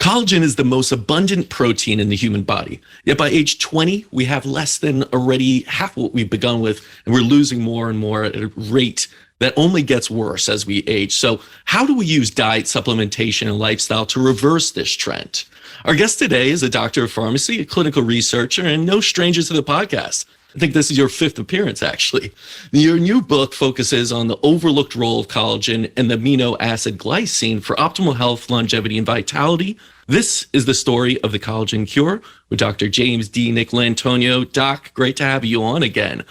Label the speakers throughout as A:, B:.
A: Collagen is the most abundant protein in the human body. Yet by age 20, we have less than already half what we've begun with, and we're losing more and more at a rate that only gets worse as we age. So how do we use diet, supplementation, and lifestyle to reverse this trend? Our guest today is a doctor of pharmacy, a clinical researcher, and no stranger to the podcast. I think this is your fifth appearance, actually. Your new book focuses on the overlooked role of collagen and the amino acid glycine for optimal health, longevity, and vitality. This is the story of the collagen cure with Dr. James DiNicolantonio. Doc, great to have you on again.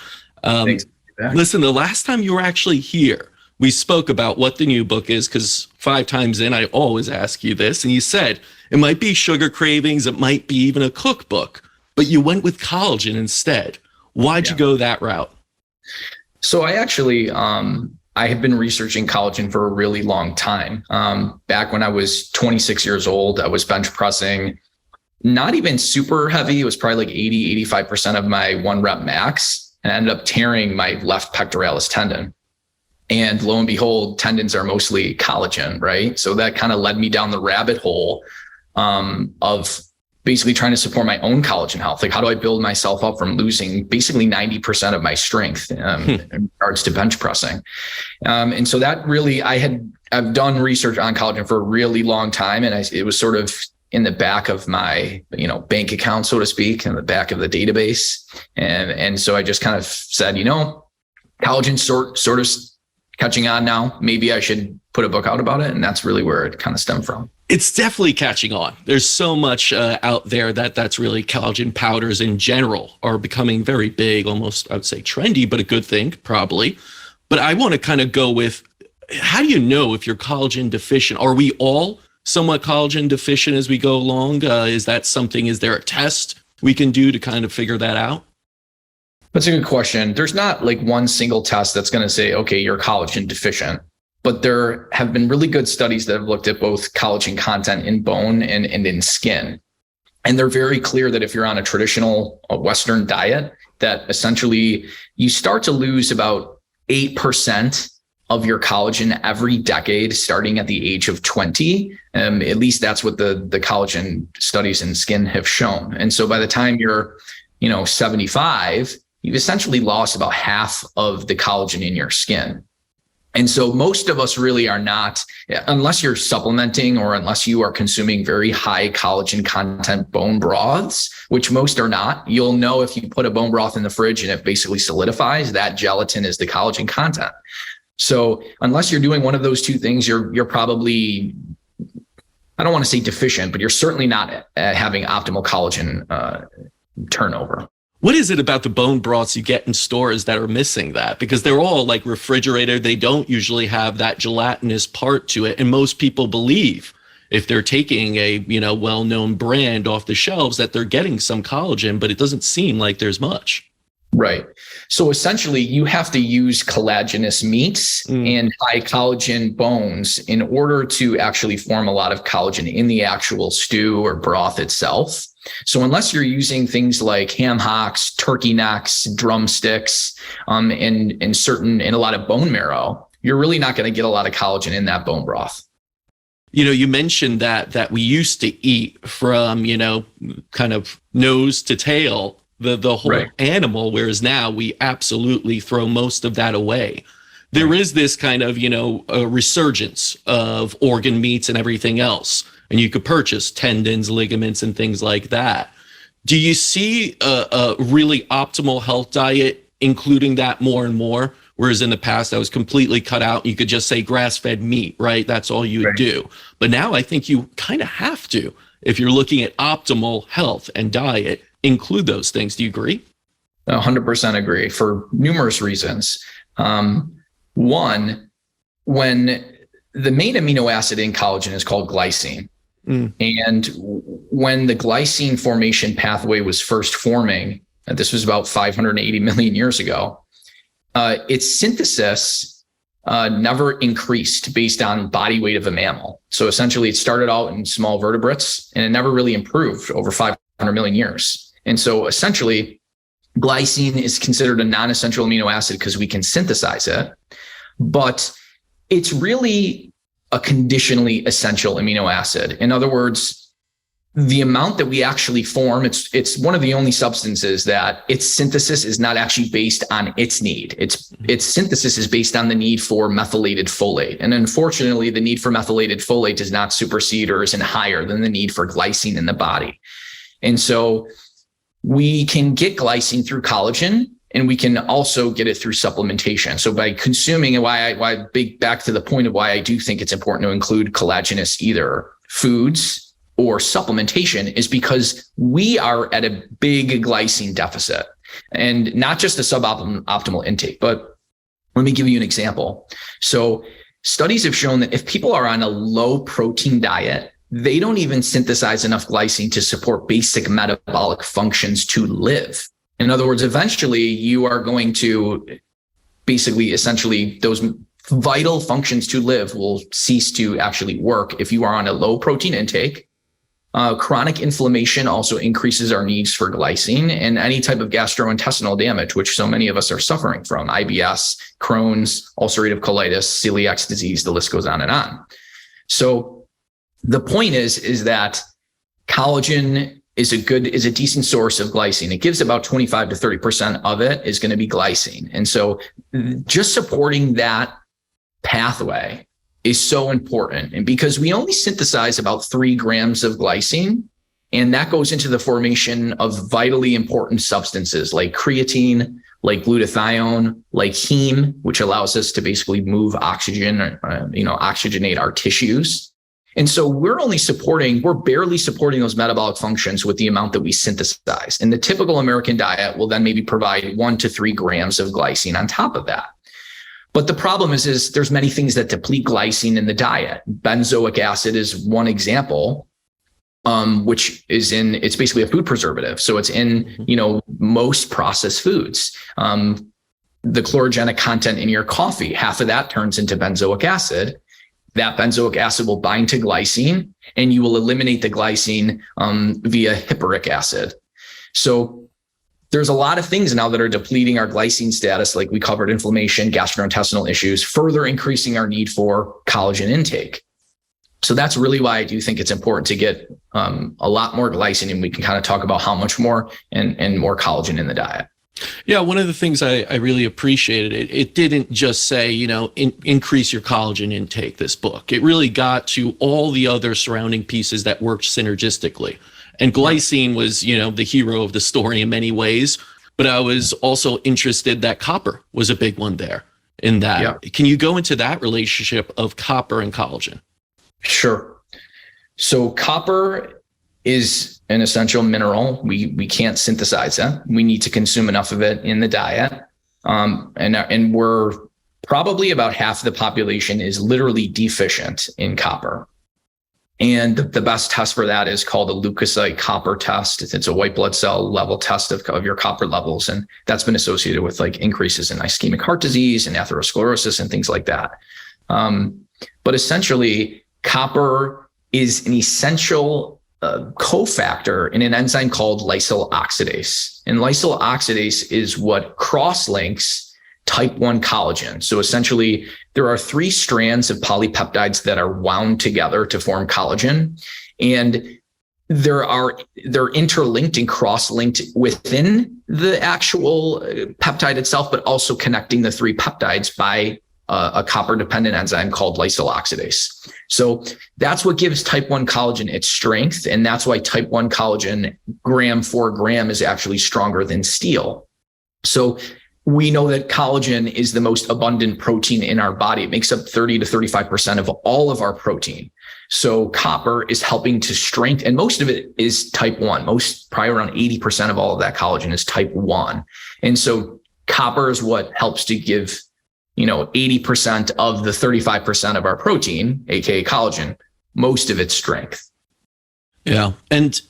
B: Thanks.
A: Listen, the last time you were actually here, we spoke about what the new book is, because 5 times in, I always ask you this, and you said it might be sugar cravings, it might be even a cookbook, but you went with collagen instead. Why'd you go that route?
B: So I actually, I have been researching collagen for a really long time. Back when I was 26 years old, I was bench pressing, not even super heavy. It was probably like 80-85% of my 1 rep max. And I ended up tearing my left pectoralis tendon. And lo and behold, tendons are mostly collagen, right? So that kind of led me down the rabbit hole of basically trying to support my own collagen health. Like, how do I build myself up from losing basically 90% of my strength in regards to bench pressing? And so that really, I've done research on collagen for a really long time. And it was sort of in the back of my, bank account, so to speak, in the back of the database. And so I just kind of said, collagen sort of catching on now. Maybe I should put a book out about it. And that's really where it kind of stemmed from.
A: It's definitely catching on. There's so much out there that's really collagen powders in general are becoming very big, almost, I would say trendy, but a good thing, probably. But I want to kind of go with, how do you know if you're collagen deficient? Are we all somewhat collagen deficient as we go along? Is there a test we can do to kind of figure that out?
B: That's a good question. There's not like one single test that's going to say, okay, you're collagen deficient. But there have been really good studies that have looked at both collagen content in bone and in skin. And they're very clear that if you're on a traditional Western diet, that essentially you start to lose about 8% of your collagen every decade, starting at the age of 20. At least that's what the collagen studies in skin have shown. And so by the time you're, 75, you've essentially lost about half of the collagen in your skin. And so most of us really are not, unless you're supplementing or unless you are consuming very high collagen content bone broths, which most are not. You'll know if you put a bone broth in the fridge and it basically solidifies, that gelatin is the collagen content. So unless you're doing one of those two things, you're probably, I don't want to say deficient, but you're certainly not having optimal collagen turnover.
A: What is it about the bone broths you get in stores that are missing that? Because they're all like refrigerated. They don't usually have that gelatinous part to it. And most people believe if they're taking a, well-known brand off the shelves that they're getting some collagen, but it doesn't seem like there's much.
B: Right. So essentially you have to use collagenous meats and high collagen bones in order to actually form a lot of collagen in the actual stew or broth itself. So unless you're using things like ham hocks, turkey necks, drumsticks, and a lot of bone marrow, you're really not going to get a lot of collagen in that bone broth.
A: You mentioned that we used to eat from, kind of nose to tail, the whole animal, whereas now we absolutely throw most of that away. There is this kind of, a resurgence of organ meats and everything else. And you could purchase tendons, ligaments, and things like that. Do you see a really optimal health diet including that more and more? Whereas in the past, that was completely cut out. You could just say grass-fed meat, right? That's all you would do. But now I think you kind of have to, if you're looking at optimal health and diet, include those things. Do you agree?
B: 100% agree for numerous reasons. One, when the main amino acid in collagen is called glycine. And when the glycine formation pathway was first forming, this was about 580 million years ago, its synthesis never increased based on body weight of a mammal. So essentially it started out in small vertebrates and it never really improved over 500 million years. And so essentially glycine is considered a non-essential amino acid because we can synthesize it, but it's really a conditionally essential amino acid. In other words, the amount that we actually form, it's one of the only substances that its synthesis is not actually based on its need. Its synthesis is based on the need for methylated folate. And unfortunately, the need for methylated folate does not supersede or isn't higher than the need for glycine in the body. And so we can get glycine through collagen, and we can also get it through supplementation. So by consuming, and back to the point of why I do think it's important to include collagenous either foods or supplementation, is because we are at a big glycine deficit, and not just a suboptimal intake. But let me give you an example. So studies have shown that if people are on a low protein diet, they don't even synthesize enough glycine to support basic metabolic functions to live. In other words, eventually you are going to essentially those vital functions to live will cease to actually work if you are on a low protein intake. Chronic inflammation also increases our needs for glycine, and any type of gastrointestinal damage, which so many of us are suffering from: IBS, Crohn's, ulcerative colitis, celiac disease, the list goes on and on. So the point is that collagen is a decent source of glycine. It gives about 25 to 30% of it is going to be glycine. And so just supporting that pathway is so important. And because we only synthesize about 3 grams of glycine, and that goes into the formation of vitally important substances like creatine, like glutathione, like heme, which allows us to basically move oxygen, oxygenate our tissues. And so we're barely supporting those metabolic functions with the amount that we synthesize. And the typical American diet will then maybe provide 1 to 3 grams of glycine on top of that. But the problem is there's many things that deplete glycine in the diet. Benzoic acid is one example, it's basically a food preservative. So it's in, most processed foods. The chlorogenic content in your coffee, half of that turns into benzoic acid. That benzoic acid will bind to glycine, and you will eliminate the glycine via hippuric acid. So there's a lot of things now that are depleting our glycine status, like we covered: inflammation, gastrointestinal issues, further increasing our need for collagen intake. So that's really why I do think it's important to get a lot more glycine, and we can kind of talk about how much more and more collagen in the diet.
A: Yeah, one of the things I really appreciated, it didn't just say, increase your collagen intake, this book. It really got to all the other surrounding pieces that worked synergistically. And glycine was, the hero of the story in many ways. But I was also interested that copper was a big one there in that. Yeah. Can you go into that relationship of copper and collagen? Sure.
B: So copper is an essential mineral. We can't synthesize it. We need to consume enough of it in the diet. And we're probably about half the population is literally deficient in copper. And the best test for that is called a leukocyte copper test. It's a white blood cell level test of your copper levels. And that's been associated with like increases in ischemic heart disease and atherosclerosis and things like that. But essentially, copper is an essential cofactor in an enzyme called lysyl oxidase. And lysyl oxidase is what cross-links type 1 collagen. So essentially, there are 3 strands of polypeptides that are wound together to form collagen. And they're interlinked and cross-linked within the actual peptide itself, but also connecting the 3 peptides by a copper-dependent enzyme called lysyl oxidase. So that's what gives type 1 collagen its strength. And that's why type 1 collagen gram for gram is actually stronger than steel. So we know that collagen is the most abundant protein in our body. It makes up 30 to 35% of all of our protein. So copper is helping to strengthen, and most of it is type 1. Probably around 80% of all of that collagen is type 1. And so copper is what helps to give 80% of the 35% of our protein, aka collagen, most of its strength.
A: Yeah. And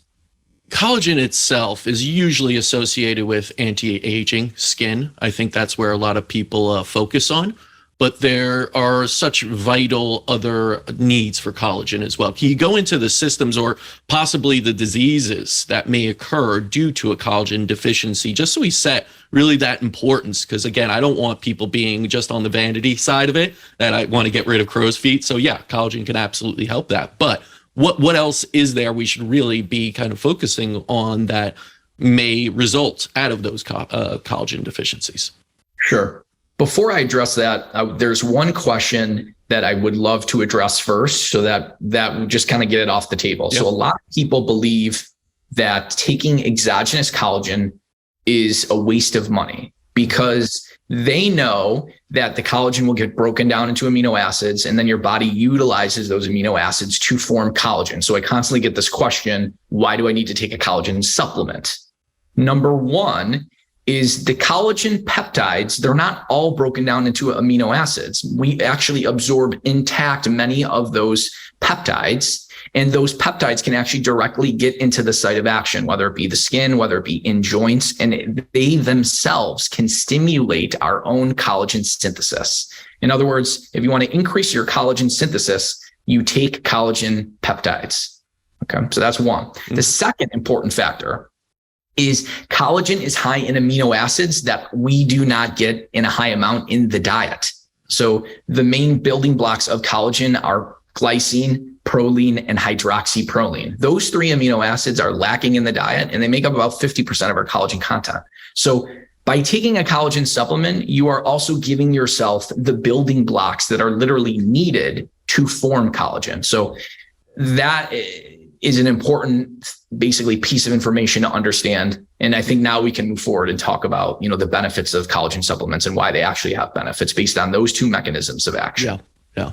A: collagen itself is usually associated with anti-aging skin. I think that's where a lot of people focus on. But there are such vital other needs for collagen as well. Can you go into the systems or possibly the diseases that may occur due to a collagen deficiency, just so we set really that importance? Because again, I don't want people being just on the vanity side of it, that I want to get rid of crow's feet. So yeah, collagen can absolutely help that. But what else is there we should really be kind of focusing on that may result out of those collagen deficiencies?
B: Sure. Before I address that, there's one question that I would love to address first, so that would just kind of get it off the table. Yep. So a lot of people believe that taking exogenous collagen is a waste of money because they know that the collagen will get broken down into amino acids, and then your body utilizes those amino acids to form collagen. So I constantly get this question, why do I need to take a collagen supplement? Number one is the collagen peptides, they're not all broken down into amino acids. We actually absorb intact many of those peptides, and those peptides can actually directly get into the site of action, whether it be the skin, whether it be in joints, and they themselves can stimulate our own collagen synthesis. In other words, if you want to increase your collagen synthesis, you take collagen peptides. Okay, so that's one. Mm-hmm. The second important factor is collagen is high in amino acids that we do not get in a high amount in the diet. So the main building blocks of collagen are glycine, proline, and hydroxyproline. Those three amino acids are lacking in the diet, and they make up about 50% of our collagen content. So by taking a collagen supplement, you are also giving yourself the building blocks that are literally needed to form collagen. So that is an important, basically, piece of information to understand. And I think now we can move forward and talk about, the benefits of collagen supplements and why they actually have benefits based on those two mechanisms of action.
A: Yeah.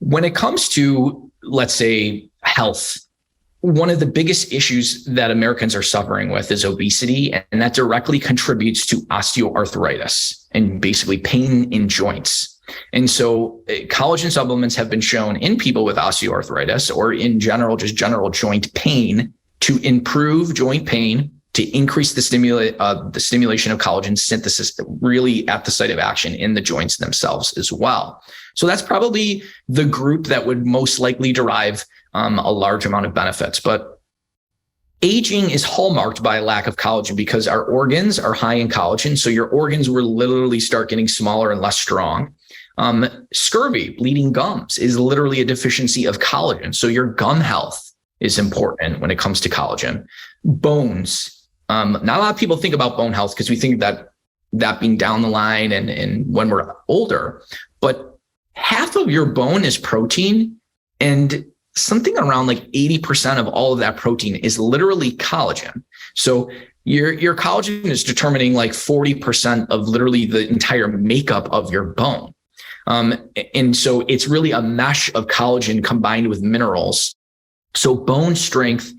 B: When it comes to, let's say, health, one of the biggest issues that Americans are suffering with is obesity, and that directly contributes to osteoarthritis and basically pain in joints. And so collagen supplements have been shown in people with osteoarthritis, or in general, just general joint pain, to improve joint pain, to increase the stimulation of collagen synthesis really at the site of action in the joints themselves as well. So that's probably the group that would most likely derive a large amount of benefits. But aging is hallmarked by a lack of collagen because our organs are high in collagen. So your organs will literally start getting smaller and less strong. Scurvy, bleeding gums, is literally a deficiency of collagen. So your gum health is important when it comes to collagen. Bones. Not a lot of people think about bone health because we think that being down the line and when we're older, but half of your bone is protein, and something around like 80% of all of that protein is literally collagen. So your collagen is determining like 40% of literally the entire makeup of your bone. And so it's really a mesh of collagen combined with minerals. So bone strength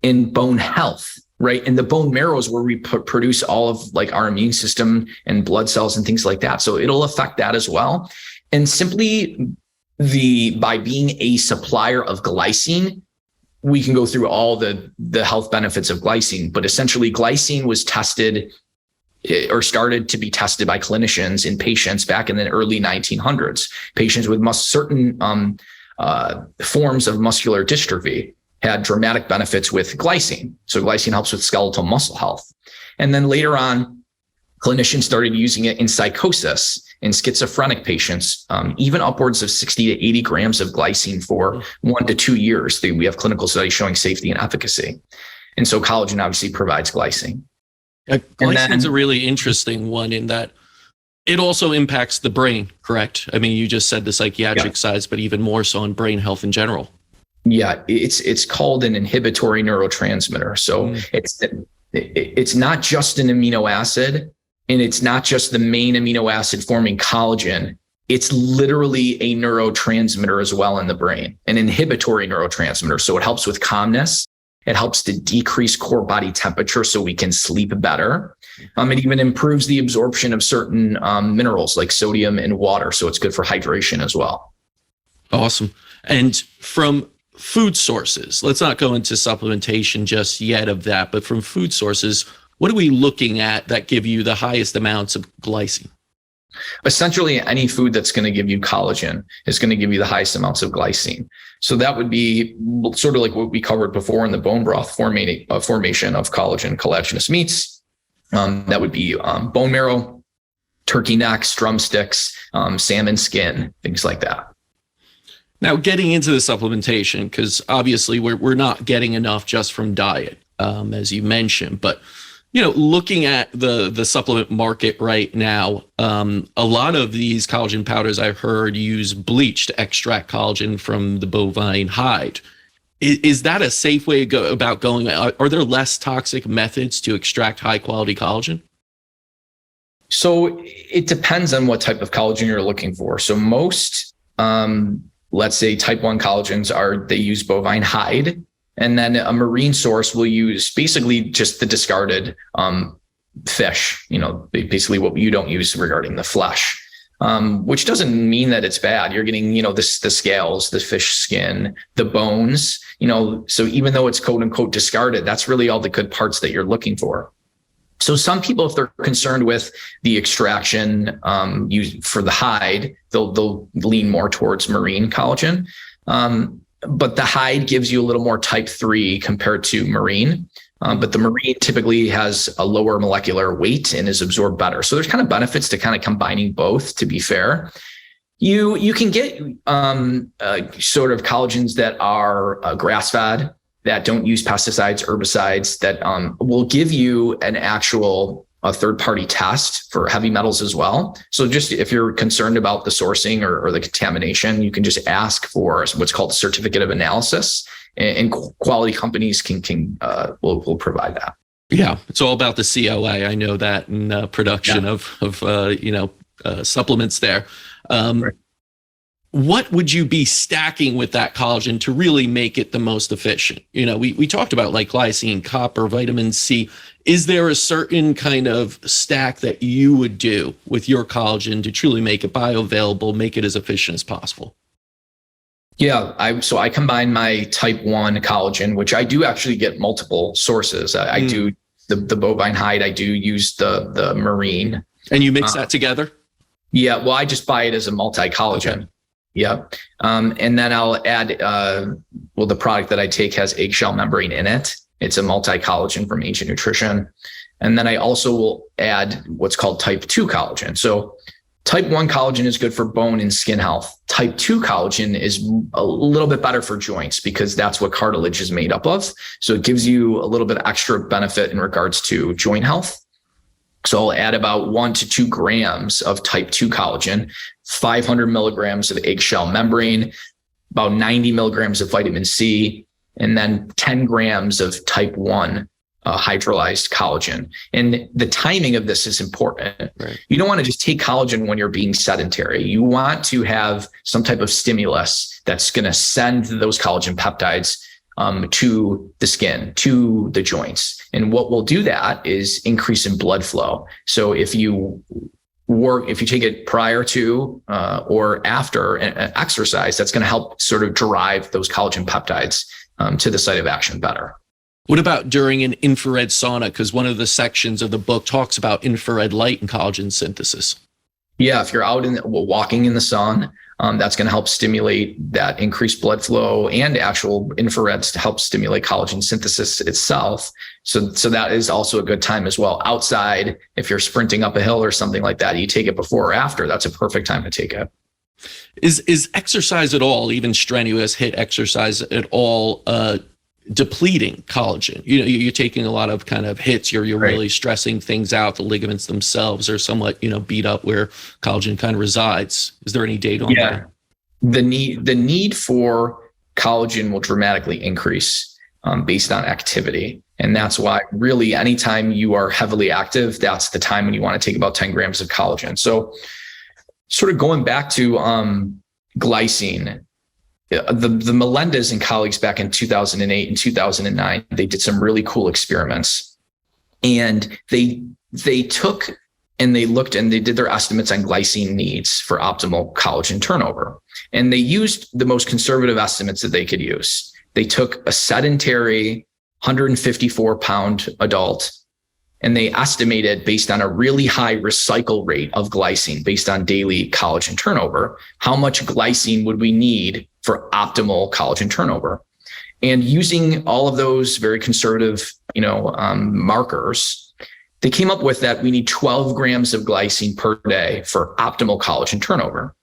B: and bone health, right? And the bone marrow is where we produce all of like our immune system and blood cells and things like that. So it'll affect that as well. And simply by being a supplier of glycine, we can go through all the health benefits of glycine, but essentially glycine was tested or started to be tested by clinicians in patients back in the early 1900s. Patients with certain forms of muscular dystrophy had dramatic benefits with glycine. So glycine helps with skeletal muscle health. And then later on, clinicians started using it in psychosis in schizophrenic patients, even upwards of 60 to 80 grams of glycine for 1 to 2 years. We have clinical studies showing safety and efficacy. And so collagen obviously provides glycine.
A: Glycine's a really interesting one in that it also impacts the brain, correct? I mean, you just said the psychiatric sides, but even more so on brain health in general.
B: Yeah, it's called an inhibitory neurotransmitter. So it's not just an amino acid, and it's not just the main amino acid forming collagen. It's literally a neurotransmitter as well in the brain, an inhibitory neurotransmitter. So it helps with calmness. It helps to decrease core body temperature so we can sleep better. It even improves the absorption of certain minerals like sodium and water. So it's good for hydration as well.
A: Awesome. And from food sources, let's not go into supplementation just yet of that, but from food sources, what are we looking at that give you the highest amounts of glycine?
B: Essentially, any food that's going to give you collagen is going to give you the highest amounts of glycine. So that would be sort of like what we covered before in the bone broth formation of collagen, collagenous meats. That would be bone marrow, turkey necks, drumsticks, salmon skin, things like that.
A: Now, getting into the supplementation, because obviously we're not getting enough just from diet, as you mentioned, but looking at the supplement market right now, a lot of these collagen powders I've heard use bleach to extract collagen from the bovine hide. Is that a safe way to go about going? Are there less toxic methods to extract high quality collagen?
B: So it depends on what type of collagen you're looking for. So most, let's say type 1 collagens they use bovine hide. And then a marine source will use basically just the discarded fish, basically what you don't use regarding the flesh, which doesn't mean that it's bad. You're getting, the scales, the fish skin, the bones, so even though it's quote unquote discarded, that's really all the good parts that you're looking for. So some people, if they're concerned with the extraction used for the hide, they'll lean more towards marine collagen. But the hide gives you a little more type 3 compared to marine. But the marine typically has a lower molecular weight and is absorbed better. So there's kind of benefits to kind of combining both, to be fair. You can get sort of collagens that are grass-fed, that don't use pesticides, herbicides, that will give you an actual third-party test for heavy metals as well. So just if you're concerned about the sourcing or the contamination, you can just ask for what's called a certificate of analysis, and quality companies will provide that.
A: Yeah, it's all about the COA. I know that in production of supplements there. Right. What would you be stacking with that collagen to really make it the most efficient? We talked about like glycine, copper, vitamin C. Is there a certain kind of stack that you would do with your collagen to truly make it bioavailable, make it as efficient as possible?
B: Yeah, I combine my type 1 collagen, which I do actually get multiple sources. I do the bovine hide. I do use the marine. And
A: you mix that together?
B: Yeah, well, I just buy it as a multi-collagen. Okay. Yeah. And then I'll add, the product that I take has eggshell membrane in it. It's a multi-collagen from Ancient Nutrition. And then I also will add what's called type 2 collagen. So type 1 collagen is good for bone and skin health. Type 2 collagen is a little bit better for joints because that's what cartilage is made up of. So it gives you a little bit extra benefit in regards to joint health. So I'll add about 1 to 2 grams of type 2 collagen, 500 milligrams of eggshell membrane, about 90 milligrams of vitamin C, and then 10 grams of type 1 hydrolyzed collagen. And the timing of this is important. Right. You don't want to just take collagen when you're being sedentary. You want to have some type of stimulus that's going to send those collagen peptides to the skin, to the joints. And what will do that is increase in blood flow. So if you take it prior to or after an exercise, that's going to help sort of drive those collagen peptides to the site of action better.
A: What about during an infrared sauna? Because one of the sections of the book talks about infrared light and collagen synthesis.
B: Yeah, if you're out walking in the sun, that's going to help stimulate that increased blood flow and actual infrareds to help stimulate collagen synthesis itself. So that is also a good time as well. Outside, if you're sprinting up a hill or something like that, you take it before or after. That's a perfect time to take it.
A: Is exercise at all, even strenuous HIIT exercise at all, depleting collagen? You're taking a lot of kind of hits. You're right. Really stressing things out. The ligaments themselves are somewhat, beat up where collagen kind of resides. Is there any data on that?
B: The need for collagen will dramatically increase based on activity. And that's why really anytime you are heavily active, that's the time when you want to take about 10 grams of collagen. So sort of going back to glycine, the Melendez and colleagues back in 2008 and 2009, they did some really cool experiments, and they took and they looked and they did their estimates on glycine needs for optimal collagen turnover. And they used the most conservative estimates that they could use. They took a sedentary 154-pound adult, and they estimated based on a really high recycle rate of glycine based on daily collagen turnover, how much glycine would we need for optimal collagen turnover. And using all of those very conservative, markers, they came up with that we need 12 grams of glycine per day for optimal collagen turnover.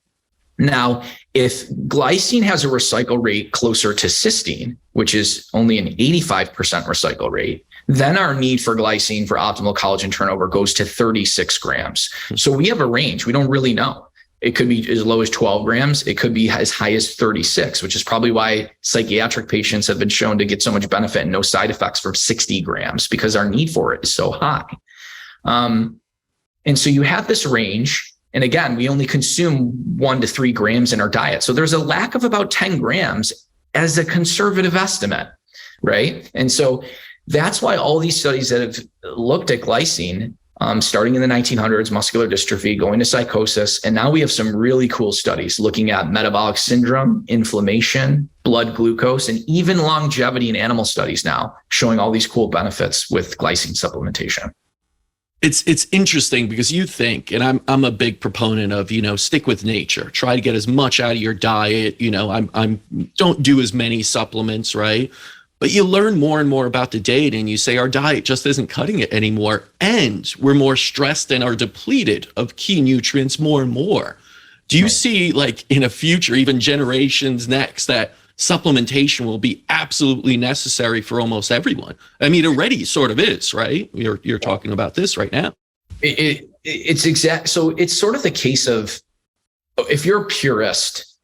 B: Now, if glycine has a recycle rate closer to cysteine, which is only an 85% recycle rate, then our need for glycine for optimal collagen turnover goes to 36 grams. So we have a range. We don't really know. It could be as low as 12 grams. It could be as high as 36, which is probably why psychiatric patients have been shown to get so much benefit and no side effects from 60 grams, because our need for it is so high. And so you have this range. And again, we only consume 1 to 3 grams in our diet. So there's a lack of about 10 grams as a conservative estimate, right? And so that's why all these studies that have looked at glycine, starting in the 1900s, muscular dystrophy, going to psychosis. And now we have some really cool studies looking at metabolic syndrome, inflammation, blood glucose, and even longevity in animal studies now, showing all these cool benefits with glycine supplementation.
A: It's interesting because you think, and I'm a big proponent of, stick with nature, try to get as much out of your diet. I'm don't do as many supplements, right? But you learn more and more about the data and you say our diet just isn't cutting it anymore. And we're more stressed and are depleted of key nutrients more and more. Do you see, like, in a future, even generations next, that supplementation will be absolutely necessary for almost everyone? I mean, it already sort of is, right? You're talking about this right now.
B: It's exact. So it's sort of the case of, if you're a purist,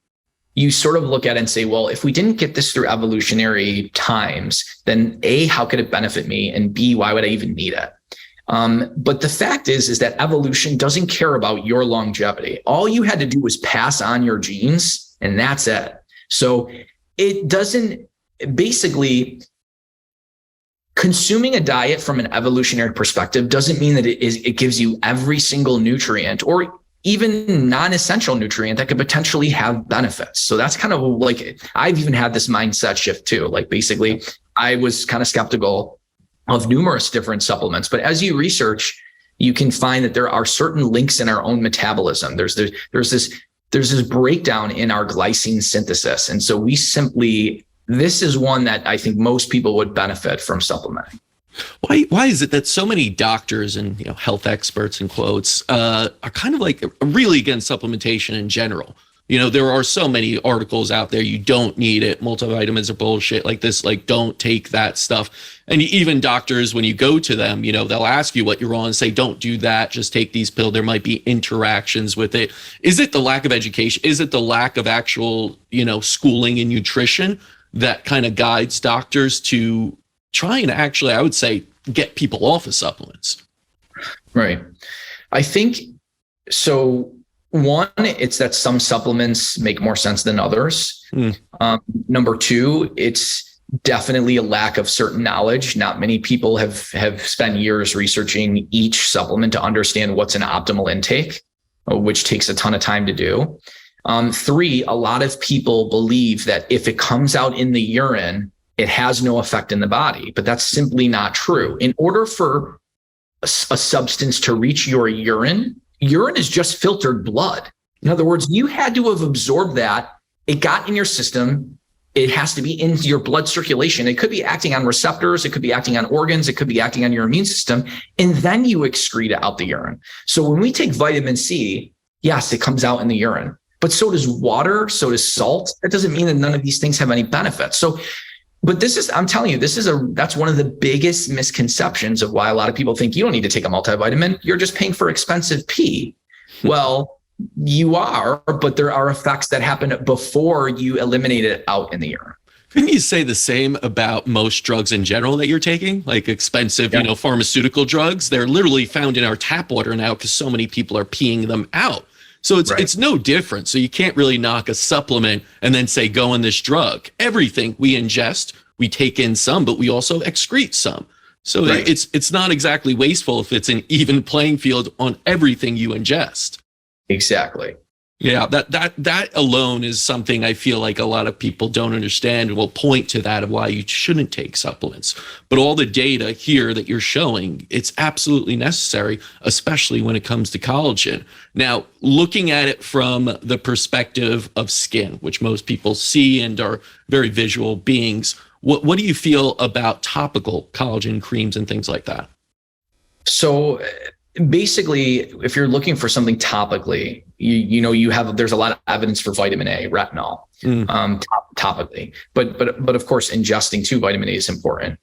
B: you sort of look at it and say, well, if we didn't get this through evolutionary times, then A, how could it benefit me? And B, why would I even need it? But the fact is that evolution doesn't care about your longevity. All you had to do was pass on your genes, and that's it. So it doesn't, basically, consuming a diet from an evolutionary perspective doesn't mean that it gives you every single nutrient or even non-essential nutrient that could potentially have benefits. So that's kind of like, I've even had this mindset shift too. Like, basically, I was kind of skeptical of numerous different supplements, but as you research, you can find that there are certain links in our own metabolism. There's this breakdown in our glycine synthesis. And so this is one that I think most people would benefit from supplementing.
A: Why is it that so many doctors and health experts in quotes are kind of like really against supplementation in general? There are so many articles out there. You don't need it. Multivitamins are bullshit. Like this, like, don't take that stuff. And even doctors, when you go to them, they'll ask you what you're on and say, don't do that. Just take these pills. There might be interactions with it. Is it the lack of education? Is it the lack of actual, schooling in nutrition that kind of guides doctors to try and actually, I would say, get people off of supplements?
B: Right. I think so. One, it's that some supplements make more sense than others. Number two, it's definitely a lack of certain knowledge. Not many people have spent years researching each supplement to understand what's an optimal intake, which takes a ton of time to do. Three, a lot of people believe that if it comes out in the urine, it has no effect in the body, but that's simply not true. In order for a substance to reach your urine is just filtered blood. In other words, you had to have absorbed that. It got in your system. It has to be in your blood circulation. It could be acting on receptors. It could be acting on organs. It could be acting on your immune system. And then you excrete it out the urine. So when we take vitamin C, yes, it comes out in the urine, but so does water. So does salt. That doesn't mean that none of these things have any benefits. But I'm telling you, that's one of the biggest misconceptions of why a lot of people think you don't need to take a multivitamin. You're just paying for expensive pee. Well, you are, but there are effects that happen before you eliminate it out in the urine.
A: Couldn't you say the same about most drugs in general that you're taking, like expensive, pharmaceutical drugs? They're literally found in our tap water now because so many people are peeing them out. So it's no different. So you can't really knock a supplement and then say, go on this drug. Everything we ingest, we take in some, but we also excrete some. So it's not exactly wasteful if it's an even playing field on everything you ingest.
B: Exactly.
A: Yeah, that alone is something I feel like a lot of people don't understand and will point to that of why you shouldn't take supplements. But all the data here that you're showing, it's absolutely necessary, especially when it comes to collagen. Now, looking at it from the perspective of skin, which most people see and are very visual beings, what do you feel about topical collagen creams and things like that?
B: So Basically, if you're looking for something topically, there's a lot of evidence for vitamin A, retinol, topically, but of course, ingesting too vitamin A is important.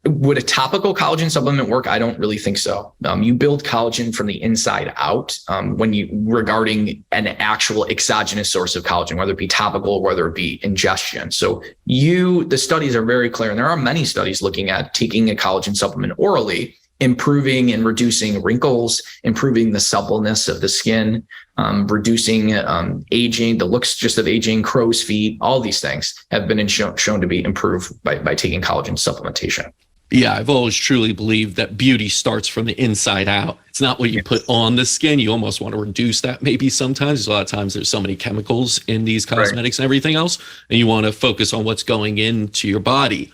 B: Would a topical collagen supplement work? I don't really think so. You build collagen from the inside out regarding an actual exogenous source of collagen, whether it be topical, whether it be ingestion. So the studies are very clear, and there are many studies looking at taking a collagen supplement orally, improving and reducing wrinkles, improving the suppleness of the skin, reducing aging, the looks just of aging, crow's feet. All these things have been shown to be improved by taking collagen supplementation.
A: Yeah, I've always truly believed that beauty starts from the inside out. It's not what you put on the skin. You almost want to reduce that maybe sometimes. A lot of times there's so many chemicals in these cosmetics and everything else, and you want to focus on what's going into your body.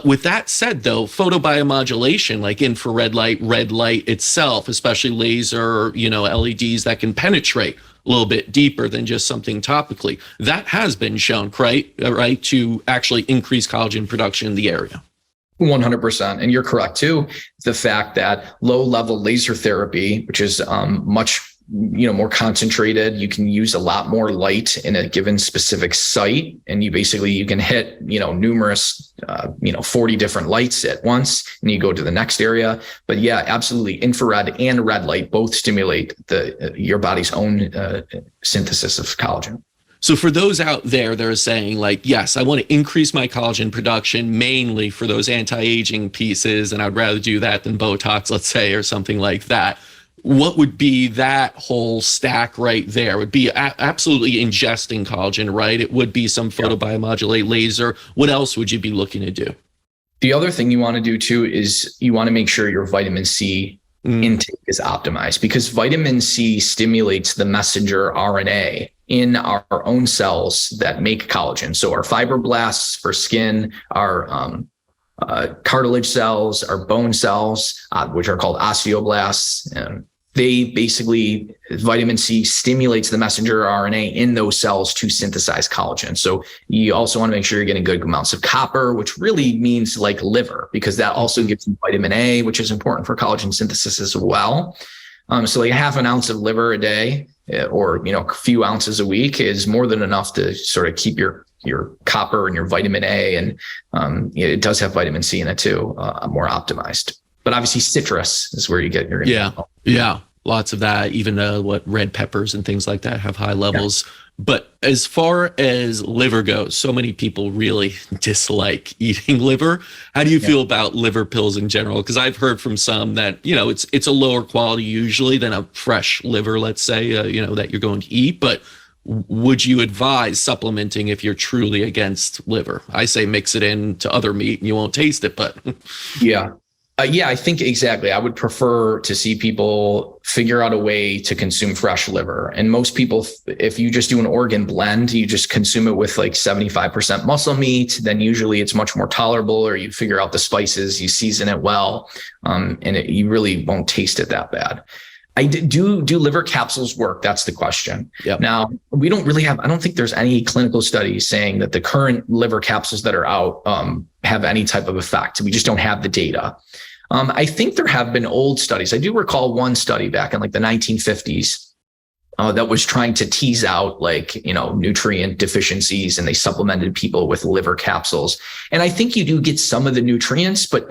A: With that said, though, photobiomodulation, like infrared light, red light itself, especially laser, LEDs that can penetrate a little bit deeper than just something topically, that has been shown, right, to actually increase collagen production in the area.
B: 100%. And you're correct too. The fact that low level laser therapy, which is much more concentrated, you can use a lot more light in a given specific site, and you can hit numerous 40 different lights at once, and you go to the next area. But yeah, absolutely, infrared and red light both stimulate your body's own synthesis of collagen.
A: So for those out there that are saying like, yes, I want to increase my collagen production mainly for those anti-aging pieces, and I'd rather do that than Botox, let's say, or something like that, what would be that whole stack right there? It would be absolutely ingesting collagen, right? It would be some photobiomodulate laser. What else would you be looking to do?
B: The other thing you want to do too is you want to make sure your vitamin C intake is optimized, because vitamin C stimulates the messenger RNA in our own cells that make collagen. So our fibroblasts for skin, our cartilage cells, our bone cells, which are called osteoblasts. Vitamin C stimulates the messenger RNA in those cells to synthesize collagen. So you also want to make sure you're getting good amounts of copper, which really means like liver, because that also gives you vitamin A, which is important for collagen synthesis as well. So like half an ounce of liver a day, or a few ounces a week is more than enough to sort of keep your copper and your vitamin A, and it does have vitamin C in it too, more optimized. But obviously citrus is where you get your
A: lots of that. Even what red peppers and things like that have high levels. Yeah. But as far as liver goes, so many people really dislike eating liver. How do you feel about liver pills in general? Because I've heard from some that, it's a lower quality usually than a fresh liver, let's say, that you're going to eat. But would you advise supplementing if you're truly against liver? I say mix it into other meat and you won't taste it, but
B: I think exactly. I would prefer to see people figure out a way to consume fresh liver. And most people, if you just do an organ blend, you just consume it with like 75% muscle meat, then usually it's much more tolerable, or you figure out the spices, you season it well, and you really won't taste it that bad. Do liver capsules work? That's the question. Yep. Now, we don't really I don't think there's any clinical studies saying that the current liver capsules that are out have any type of effect. We just don't have the data. I think there have been old studies. I do recall one study back in like the 1950s that was trying to tease out nutrient deficiencies, and they supplemented people with liver capsules. And I think you do get some of the nutrients, but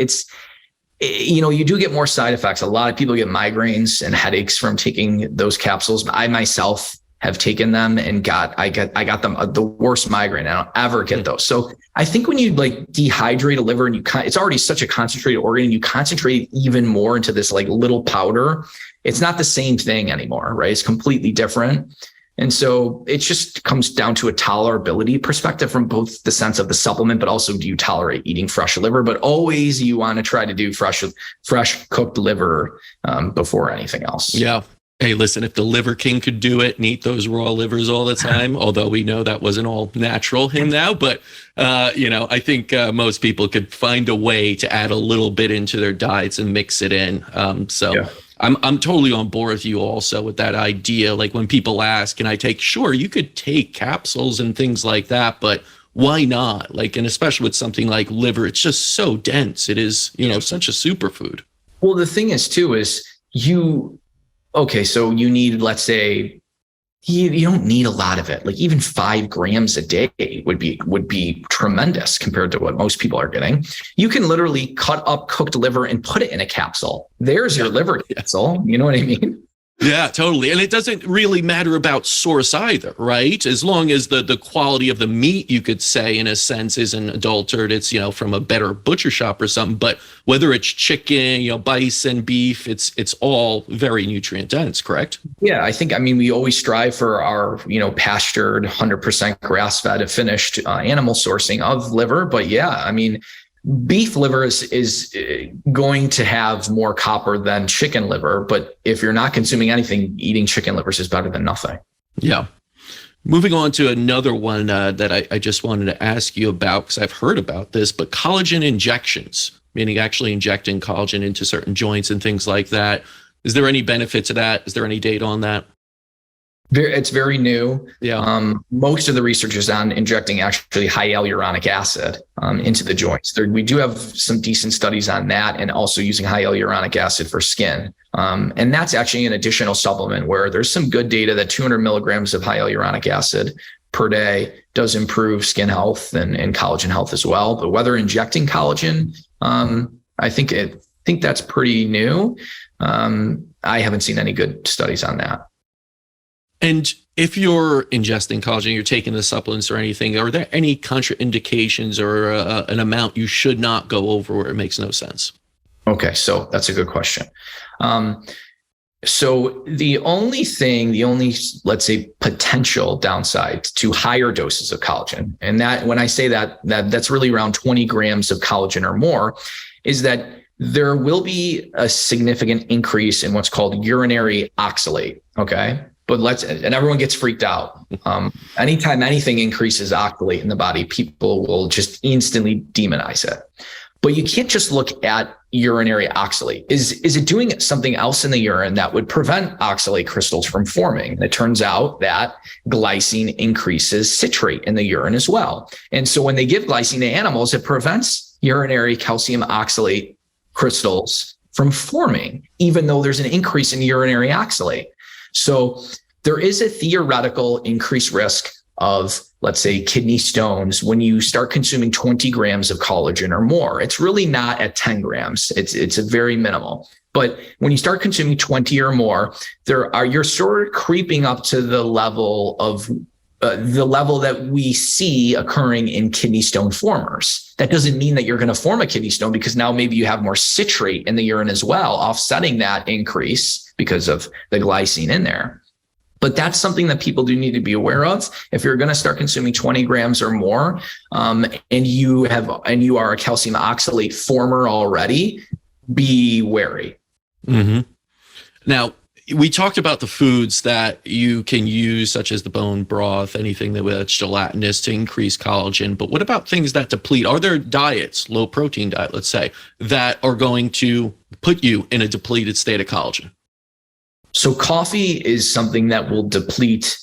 B: you do get more side effects. A lot of people get migraines and headaches from taking those capsules. I myself have taken them and I got them the worst migraine. I don't ever get those. So I think when you dehydrate a liver and it's already such a concentrated organ, and you concentrate even more into this little powder, it's not the same thing anymore, right? It's completely different. And so it just comes down to a tolerability perspective from both the sense of the supplement, but also, do you tolerate eating fresh liver? But always you want to try to do fresh cooked liver before anything else.
A: Yeah. Hey, listen, if the Liver King could do it and eat those raw livers all the time, although we know that wasn't all natural him now, but, I think most people could find a way to add a little bit into their diets and mix it in. I'm totally on board with you also with that idea. Like when people ask, can I take, sure, you could take capsules and things like that, but why not? And especially with something like liver, it's just so dense. It is, such a superfood.
B: Well, the thing is too, is so you need, let's say, you don't need a lot of it. Like even 5 grams a day would be tremendous compared to what most people are getting. You can literally cut up cooked liver and put it in a capsule. There's your liver capsule. You know what I mean?
A: Yeah, totally. And it doesn't really matter about source either, right? As long as the quality of the meat, you could say, in a sense, isn't adulterated, it's, from a better butcher shop or something. But whether it's chicken, bison, beef, it's all very nutrient dense, correct?
B: Yeah, we always strive for our, pastured, 100% grass-fed, finished animal sourcing of liver. But yeah, beef liver is going to have more copper than chicken liver. But if you're not consuming anything, eating chicken livers is better than nothing.
A: Yeah. Moving on to another one that I just wanted to ask you about, because I've heard about this, but collagen injections, meaning actually injecting collagen into certain joints and things like that. Is there any benefit to that? Is there any data on that?
B: It's very new.
A: Yeah.
B: Most of the research is on injecting actually high hyaluronic acid into the joints. We do have some decent studies on that, and also using high hyaluronic acid for skin. And that's actually an additional supplement where there's some good data that 200 milligrams of high hyaluronic acid per day does improve skin health and collagen health as well. But whether injecting collagen, I think that's pretty new. I haven't seen any good studies on that.
A: And if you're ingesting collagen, you're taking the supplements or anything, are there any contraindications or an amount you should not go over where it makes no sense?
B: Okay, so that's a good question. So the only, let's say, potential downside to higher doses of collagen, and that when I say that's really around 20 grams of collagen or more, is that there will be a significant increase in what's called urinary oxalate. Okay. And everyone gets freaked out. Anytime anything increases oxalate in the body, people will just instantly demonize it. But you can't just look at urinary oxalate. Is it doing something else in the urine that would prevent oxalate crystals from forming? And it turns out that glycine increases citrate in the urine as well. And so when they give glycine to animals, it prevents urinary calcium oxalate crystals from forming, even though there's an increase in urinary oxalate. So there is a theoretical increased risk of, let's say, kidney stones when you start consuming 20 grams of collagen or more. It's really not at 10 grams. It's a very minimal. But when you start consuming 20 or more, you're sort of creeping up to the level that we see occurring in kidney stone formers. That doesn't mean that you're going to form a kidney stone, because now maybe you have more citrate in the urine as well, offsetting that increase because of the glycine in there. But that's something that people do need to be aware of. If you're going to start consuming 20 grams or more, and you are a calcium oxalate former already, be wary.
A: Mm-hmm. Now, we talked about the foods that you can use, such as the bone broth, anything that's gelatinous, to increase collagen. But what about things that deplete? Are there diets, low protein diet, let's say, that are going to put you in a depleted state of collagen?
B: So coffee is something that will deplete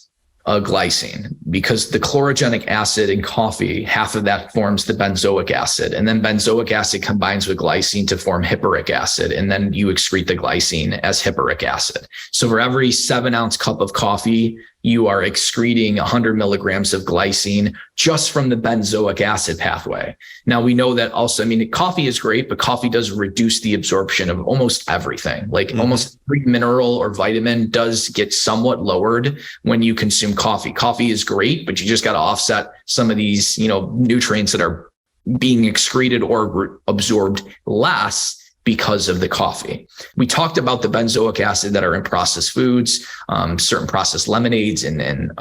B: glycine, because the chlorogenic acid in coffee, half of that forms the benzoic acid. And then benzoic acid combines with glycine to form hippuric acid. And then you excrete the glycine as hippuric acid. So for every 7-ounce cup of coffee, you are excreting 100 milligrams of glycine just from the benzoic acid pathway. Now we know that also, coffee is great, but coffee does reduce the absorption of almost everything. Almost every mineral or vitamin does get somewhat lowered when you consume coffee. Coffee is great, but you just got to offset some of these, nutrients that are being excreted or absorbed less because of the coffee. We talked about the benzoic acid that are in processed foods, certain processed lemonades and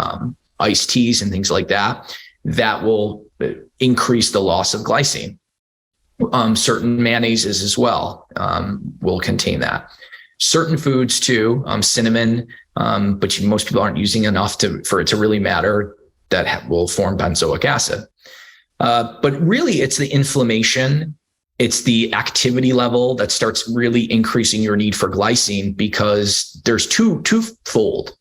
B: iced teas and things like that, that will increase the loss of glycine. Certain mayonnaises as well will contain that. Certain foods too, cinnamon, but most people aren't using enough for it to really matter, that will form benzoic acid. But really it's the inflammation, it's the activity level that starts really increasing your need for glycine, because there's twofold.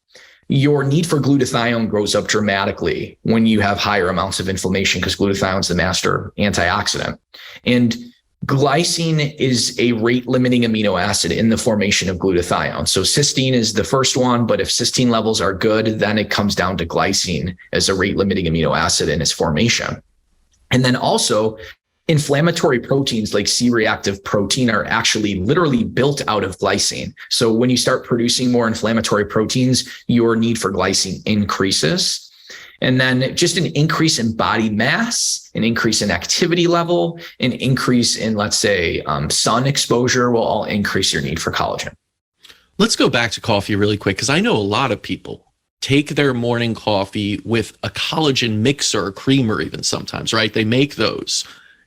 B: Your need for glutathione grows up dramatically when you have higher amounts of inflammation, because glutathione is the master antioxidant. And Glycine is a rate-limiting amino acid in the formation of glutathione. So cysteine is the first one, but if cysteine levels are good, then it comes down to glycine as a rate-limiting amino acid in its formation. And then also, inflammatory proteins like C-reactive protein are actually literally built out of glycine. So when you start producing more inflammatory proteins, your need for glycine increases. And then just an increase in body mass, an increase in activity level, an increase in, let's say, sun exposure will all increase your need for collagen.
A: Let's go back to coffee really quick, because I know a lot of people take their morning coffee with a collagen mixer or creamer even sometimes, right? They make those.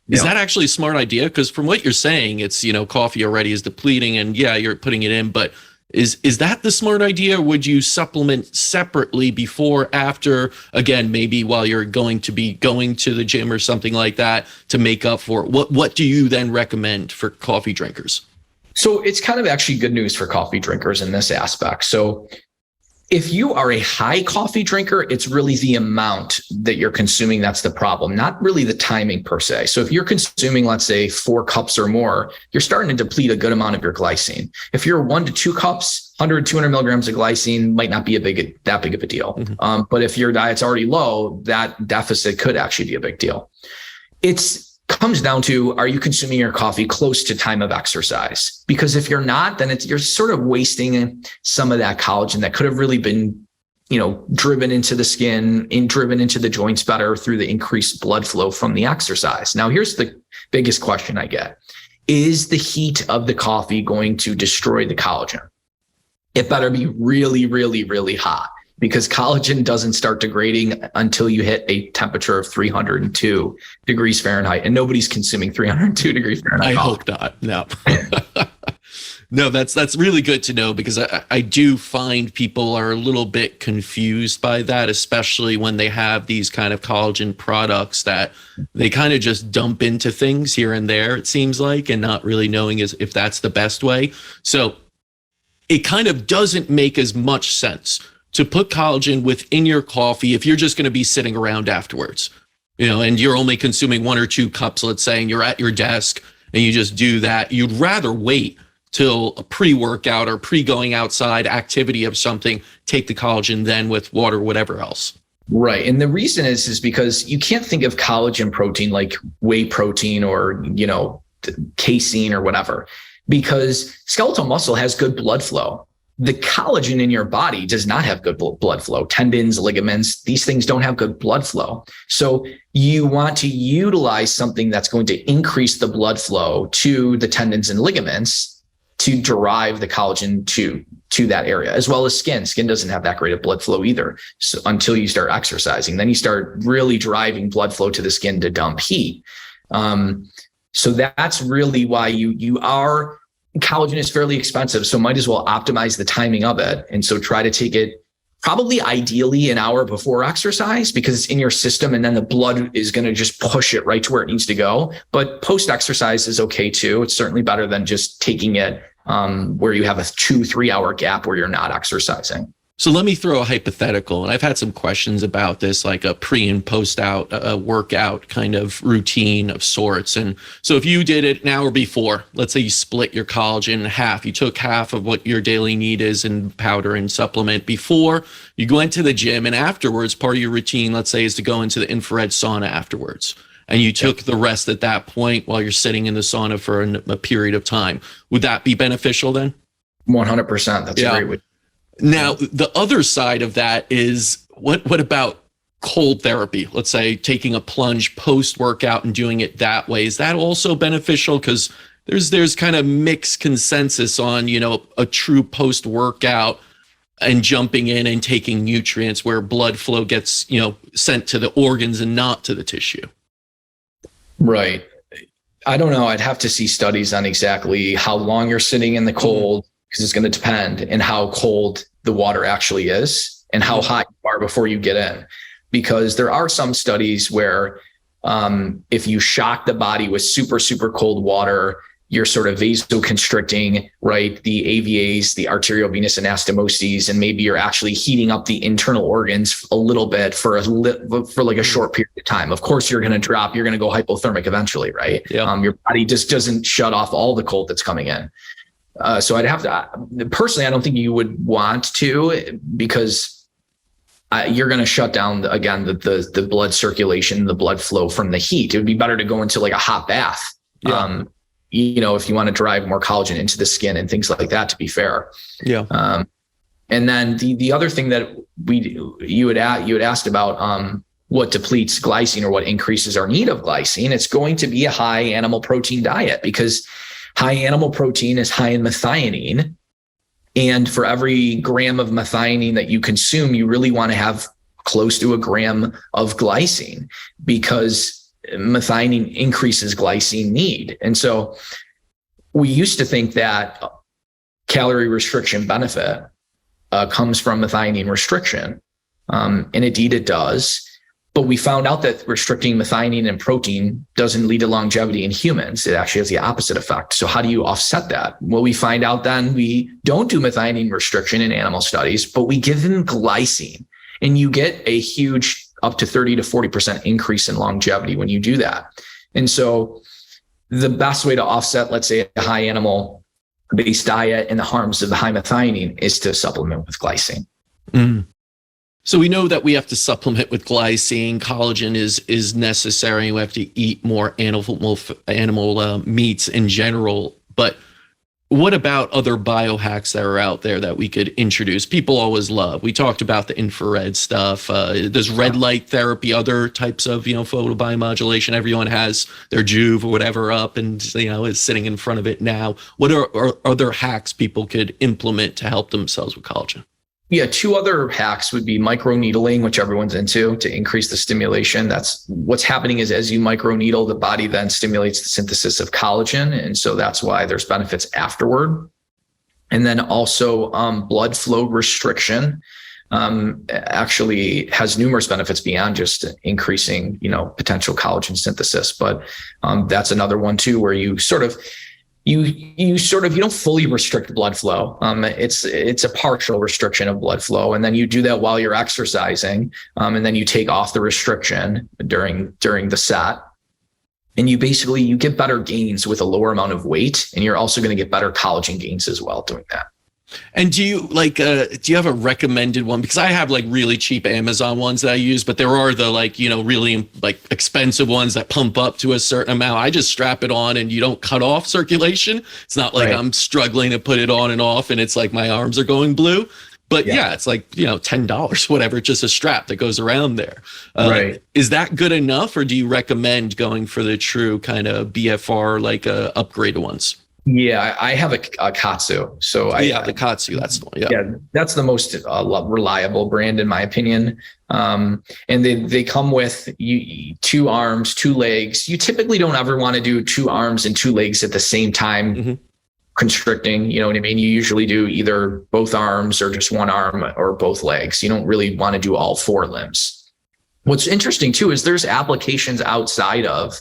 A: Is that actually a smart idea? Because from what you're saying, it's, coffee already is depleting and yeah, you're putting it in, but is that the smart idea? Would you supplement separately before, after, again, maybe while you're going to the gym or something like that to make up for it? What do you then recommend for coffee drinkers?
B: So it's kind of actually good news for coffee drinkers in this aspect. So if you are a high coffee drinker, it's really the amount that you're consuming that's the problem, not really the timing per se. So if you're consuming, let's say, 4 cups or more, you're starting to deplete a good amount of your glycine. If you're 1 to 2 cups, 100, 200 milligrams of glycine might not be that big of a deal. Mm-hmm. But if your diet's already low, that deficit could actually be a big deal. Comes down to, are you consuming your coffee close to time of exercise? Because if you're not, then you're sort of wasting some of that collagen that could have really been, driven into the skin, driven into the joints better through the increased blood flow from the exercise. Now, here's the biggest question I get. Is the heat of the coffee going to destroy the collagen? It better be really, really, really hot, because collagen doesn't start degrading until you hit a temperature of 302 degrees Fahrenheit, and nobody's consuming 302 degrees Fahrenheit.
A: I hope not. No. No, that's really good to know, because I do find people are a little bit confused by that, especially when they have these kind of collagen products that they kind of just dump into things here and there, it seems like, and not really knowing if that's the best way. So it kind of doesn't make as much sense to put collagen within your coffee if you're just going to be sitting around afterwards, and you're only consuming 1 or 2 cups, let's say, and you're at your desk and you just do that. You'd rather wait till a pre-workout or pre-going outside activity of something, take the collagen then with water, whatever else.
B: Right. And the reason is because you can't think of collagen protein like whey protein or, casein or whatever, because skeletal muscle has good blood flow. The collagen in your body does not have good blood flow. Tendons, ligaments, these things don't have good blood flow. So you want to utilize something that's going to increase the blood flow to the tendons and ligaments to derive the collagen to that area, as well as skin. Skin doesn't have that great of blood flow either. So until you start exercising, then you start really driving blood flow to the skin to dump heat. So that's really why collagen is fairly expensive, so might as well optimize the timing of it. And so try to take it probably ideally an hour before exercise, because it's in your system and then the blood is going to just push it right to where it needs to go. But post exercise is okay too. It's certainly better than just taking it where you have a 2-3 hour gap where you're not exercising.
A: So let me throw a hypothetical, and I've had some questions about this, like a pre and post out workout kind of routine of sorts. And so if you did it an hour before, let's say you split your collagen in half, you took half of what your daily need is in powder and supplement before you went to the gym, and afterwards, part of your routine, let's say, is to go into the infrared sauna afterwards. And you took the rest at that point while you're sitting in the sauna for a period of time. Would that be beneficial then?
B: 100%. That's a great way.
A: Now, the other side of that is what about cold therapy? Let's say taking a plunge post-workout and doing it that way. Is that also beneficial? Because there's kind of mixed consensus on, a true post-workout and jumping in and taking nutrients where blood flow gets, sent to the organs and not to the tissue.
B: Right. I don't know. I'd have to see studies on exactly how long you're sitting in the cold, because it's going to depend, and how cold the water actually is and how hot you are before you get in. Because there are some studies where if you shock the body with super, super cold water, you're sort of vasoconstricting, right? The AVAs, the arteriovenous anastomoses, and maybe you're actually heating up the internal organs a little bit for like a short period of time. Of course, you're going to drop, you're going to go hypothermic eventually, right?
A: Yeah.
B: Your body just doesn't shut off all the cold that's coming in. So I'd have to, personally, I don't think you would want to, because you're going to shut down the blood circulation, the blood flow from the heat. It would be better to go into like a hot bath. Yeah. If you want to drive more collagen into the skin and things like that, to be fair.
A: Yeah.
B: And then the other thing that you had asked about, what depletes glycine or what increases our need of glycine, it's going to be a high animal protein diet, because high animal protein is high in methionine. And for every gram of methionine that you consume, you really want to have close to a gram of glycine, because methionine increases glycine need. And so we used to think that calorie restriction benefit comes from methionine restriction. And indeed it does. But we found out that restricting methionine and protein doesn't lead to longevity in humans. It actually has the opposite effect. So how do you offset that? Well, we find out then we don't do methionine restriction in animal studies, but we give them glycine, and you get a huge up to 30 to 40% increase in longevity when you do that. And so the best way to offset, let's say, a high animal based diet and the harms of the high methionine is to supplement with glycine.
A: Mm. So we know that we have to supplement with glycine. Collagen is necessary. We have to eat more animal meats in general. But what about other biohacks that are out there that we could introduce? People always love. We talked about the infrared stuff. There's red light therapy, other types of photobiomodulation. Everyone has their Juve or whatever up, and is sitting in front of it now. What are other hacks people could implement to help themselves with collagen?
B: Yeah, two other hacks would be microneedling, which everyone's into, to increase the stimulation. That's what's happening is as you microneedle, the body then stimulates the synthesis of collagen. And so that's why there's benefits afterward. And then also blood flow restriction actually has numerous benefits beyond just increasing, potential collagen synthesis. But that's another one too, where you don't fully restrict blood flow. It's a partial restriction of blood flow. And then you do that while you're exercising. And then you take off the restriction during the set. And you get better gains with a lower amount of weight. And you're also going to get better collagen gains as well doing that.
A: And do you have a recommended one? Because I have really cheap Amazon ones that I use, but there are the really expensive ones that pump up to a certain amount. I just strap it on and you don't cut off circulation. It's not like I'm struggling to put it on and off and it's like my arms are going blue. But yeah it's $10, whatever, just a strap that goes around there. Right. Is that good enough, or do you recommend going for the true kind of BFR upgraded ones?
B: Yeah, I have a Katsu. So
A: the Katsu, that's the one.
B: Yeah, that's the most reliable brand in my opinion. And they come with two arms, two legs. You typically don't ever want to do two arms and two legs at the same time, constricting. You know what I mean? You usually do either both arms or just one arm or both legs. You don't really want to do all four limbs. What's interesting too is there's applications outside of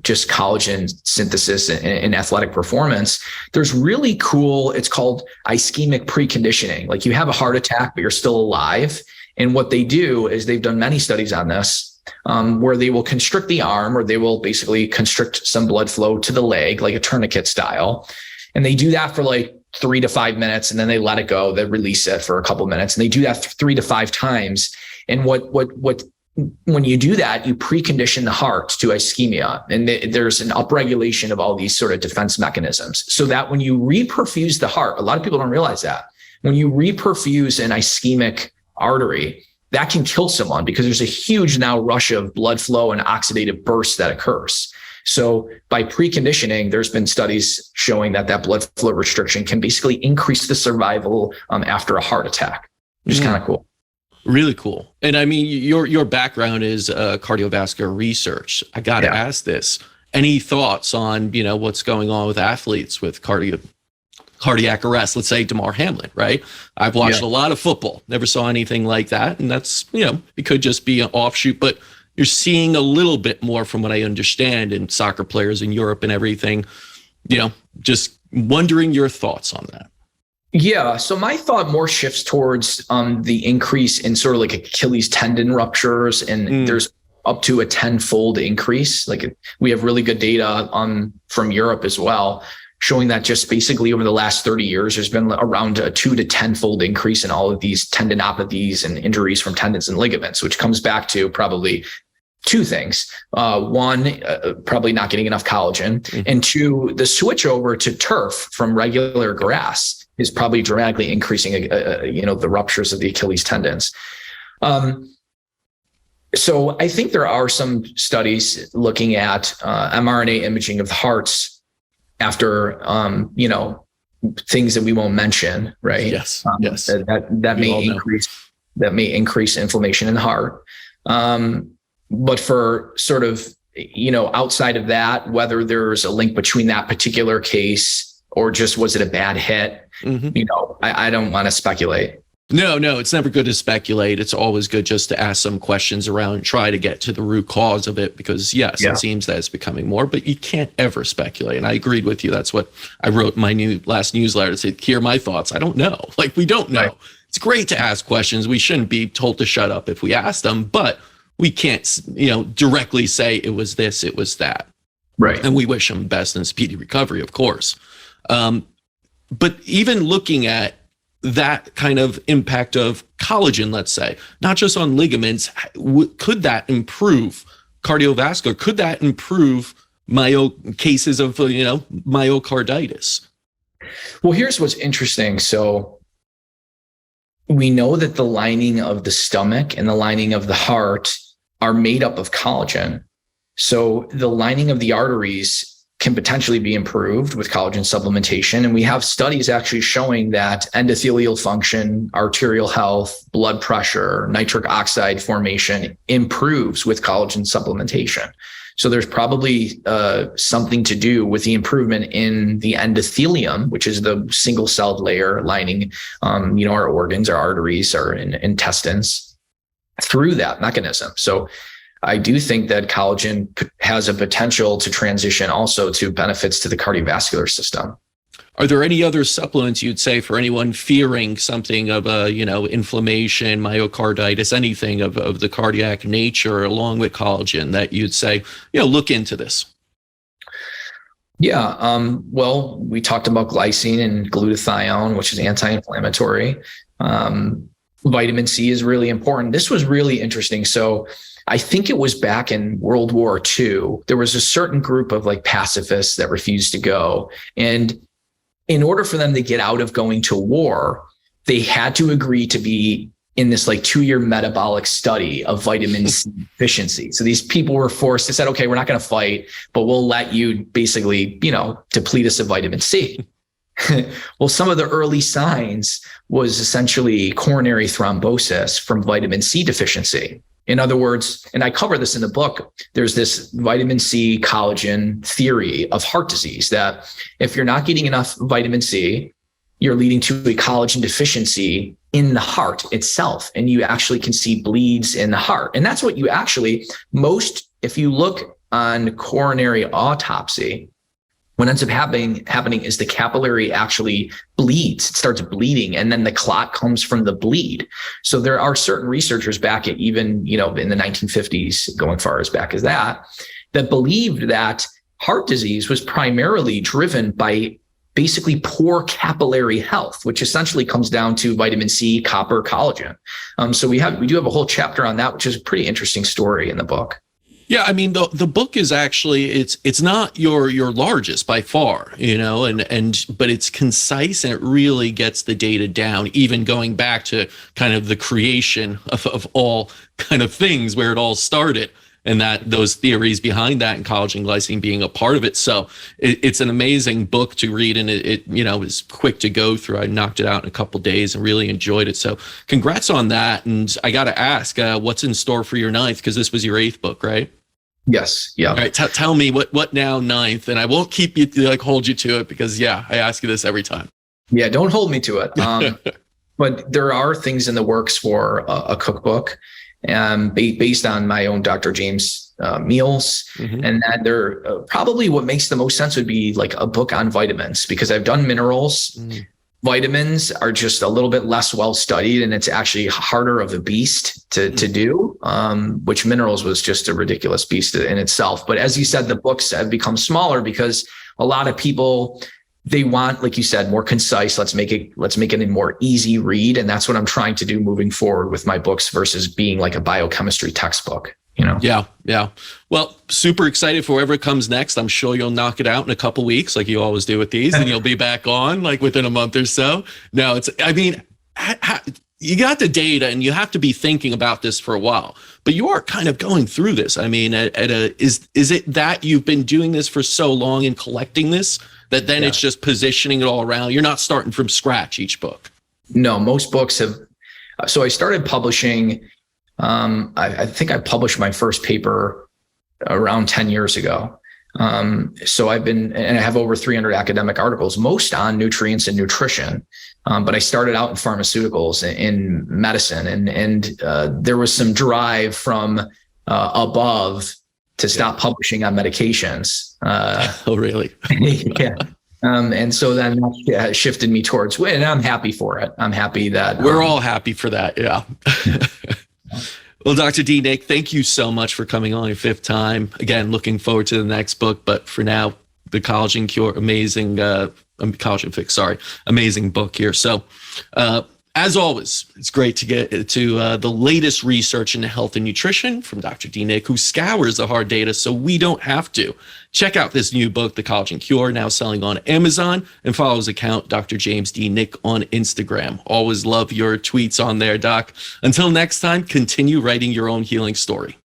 B: just collagen synthesis and athletic performance. There's really cool, it's called ischemic preconditioning. Like you have a heart attack, but you're still alive. And what they do is they've done many studies on this, where they will constrict the arm, or they will basically constrict some blood flow to the leg, like a tourniquet style. And they do that for 3 to 5 minutes, and then they let it go. They release it for a couple of minutes, and they do that 3 to 5 times. And when you do that, you precondition the heart to ischemia, and there's an upregulation of all these sort of defense mechanisms, so that when you reperfuse the heart, a lot of people don't realize that when you reperfuse an ischemic artery, that can kill someone, because there's a huge now rush of blood flow and oxidative burst that occurs. So by preconditioning, there's been studies showing that blood flow restriction can basically increase the survival after a heart attack, which is kind of cool.
A: Really cool. And I mean, your background is cardiovascular research. I got to ask this. Any thoughts on, what's going on with athletes with cardiac arrest? Let's say Damar Hamlin, right? I've watched a lot of football, never saw anything like that. And that's, it could just be an offshoot, but you're seeing a little bit more from what I understand in soccer players in Europe and everything. Just wondering your thoughts on that.
B: Yeah. So my thought more shifts towards the increase in sort of like Achilles tendon ruptures, and there's up to a 10-fold increase. Like we have really good data from Europe as well, showing that just basically over the last 30 years, there's been around a 2 to 10-fold increase in all of these tendinopathies and injuries from tendons and ligaments, which comes back to probably two things. One, probably not getting enough collagen. And two, the switch over to turf from regular grass is probably dramatically increasing, the ruptures of the Achilles tendons. So I think there are some studies looking at mRNA imaging of the hearts after, things that we won't mention, right?
A: Yes.
B: That may increase inflammation in the heart. But for sort of, outside of that, whether there's a link between that particular case or just was it a bad hit, I don't want to speculate.
A: No, it's never good to speculate. It's always good just to ask some questions around, try to get to the root cause of it, because it seems that it's becoming more, but you can't ever speculate. And I agreed with you. That's what I wrote in my last newsletter to say, here are my thoughts. I don't know. We don't know. Right. It's great to ask questions. We shouldn't be told to shut up if we ask them, but we can't, directly say it was this, it was that.
B: Right.
A: And we wish them best and speedy recovery, of course. But even looking at that kind of impact of collagen, let's say, not just on ligaments, could that improve cardiovascular? Could that improve cases of, myocarditis?
B: Well, here's what's interesting. So we know that the lining of the stomach and the lining of the heart are made up of collagen. So the lining of the arteries can potentially be improved with collagen supplementation. And we have studies actually showing that endothelial function, arterial health, blood pressure, nitric oxide formation improves with collagen supplementation. So there's probably something to do with the improvement in the endothelium, which is the single-celled layer lining, our organs, our arteries, our intestines, through that mechanism. So I do think that collagen has a potential to transition also to benefits to the cardiovascular system.
A: Are there any other supplements you'd say for anyone fearing something of inflammation, myocarditis, anything of the cardiac nature along with collagen that you'd say, look into this?
B: Yeah. Well, we talked about glycine and glutathione, which is anti-inflammatory. Vitamin C is really important. This was really interesting. So I think it was back in World War II, there was a certain group of pacifists that refused to go. And in order for them to get out of going to war, they had to agree to be in this 2-year metabolic study of vitamin C deficiency. So these people were forced to say, okay, we're not going to fight, but we'll let you basically, deplete us of vitamin C. Well, some of the early signs was essentially coronary thrombosis from vitamin C deficiency. In other words, and I cover this in the book, there's this vitamin C collagen theory of heart disease, that if you're not getting enough vitamin C, you're leading to a collagen deficiency in the heart itself. And you actually can see bleeds in the heart. And that's what you actually, if you look on coronary autopsy, what ends up happening is the capillary actually bleeds. It starts bleeding, and then the clot comes from the bleed. So there are certain researchers back at even, in the 1950s, going far as back as that believed that heart disease was primarily driven by basically poor capillary health, which essentially comes down to vitamin C, copper, collagen. So we do have a whole chapter on that, which is a pretty interesting story in the book.
A: Yeah, I mean, the book is actually, it's not your largest by far, but it's concise and it really gets the data down, even going back to kind of the creation of all kind of things where it all started, and that those theories behind that and collagen glycine being a part of it. So it's an amazing book to read, and it is quick to go through. I knocked it out in a couple of days and really enjoyed it. So congrats on that. And I got to ask, what's in store for your 9th? Because this was your 8th book, right?
B: Yes. Yeah.
A: All right. Tell me what now 9th, and I won't keep you hold you to it, because I ask you this every time.
B: Yeah. Don't hold me to it. But there are things in the works for a cookbook, based on my own Dr. James meals. And that they're probably what makes the most sense would be like a book on vitamins, because I've done minerals. Vitamins are just a little bit less well studied, and it's actually harder of a beast to do, which minerals was just a ridiculous beast in itself. But as you said, the books have become smaller because a lot of people, they want, like you said, more concise. Let's make it a more easy read. And that's what I'm trying to do moving forward with my books versus being like a biochemistry textbook.
A: Yeah. Well, super excited for whatever comes next. I'm sure you'll knock it out in a couple weeks, like you always do with these, and you'll be back on like within a month or so. No, you got the data, and you have to be thinking about this for a while. But you are kind of going through this. I mean, is it that you've been doing this for so long and collecting this that then it's just positioning it all around? You're not starting from scratch each book. No, most books have. So I started publishing. I think I published my first paper around 10 years ago. So I have over 300 academic articles, most on nutrients and nutrition. But I started out in pharmaceuticals, in medicine, and there was some drive from above to stop publishing on medications. Oh, really? Yeah. And so then that shifted me towards, and I'm happy for it. I'm happy that we're all happy for that. Yeah. Well, Dr. D. thank you so much for coming on your fifth time. Again, looking forward to the next book. But for now, the Collagen Cure, Collagen Fix, sorry, amazing book here. So as always, it's great to get to the latest research into health and nutrition from Dr. D. who scours the hard data so we don't have to. Check out this new book, The Collagen Cure, now selling on Amazon, and follow his account, Dr. James D. Nick, on Instagram. Always love your tweets on there, Doc. Until next time, continue writing your own healing story.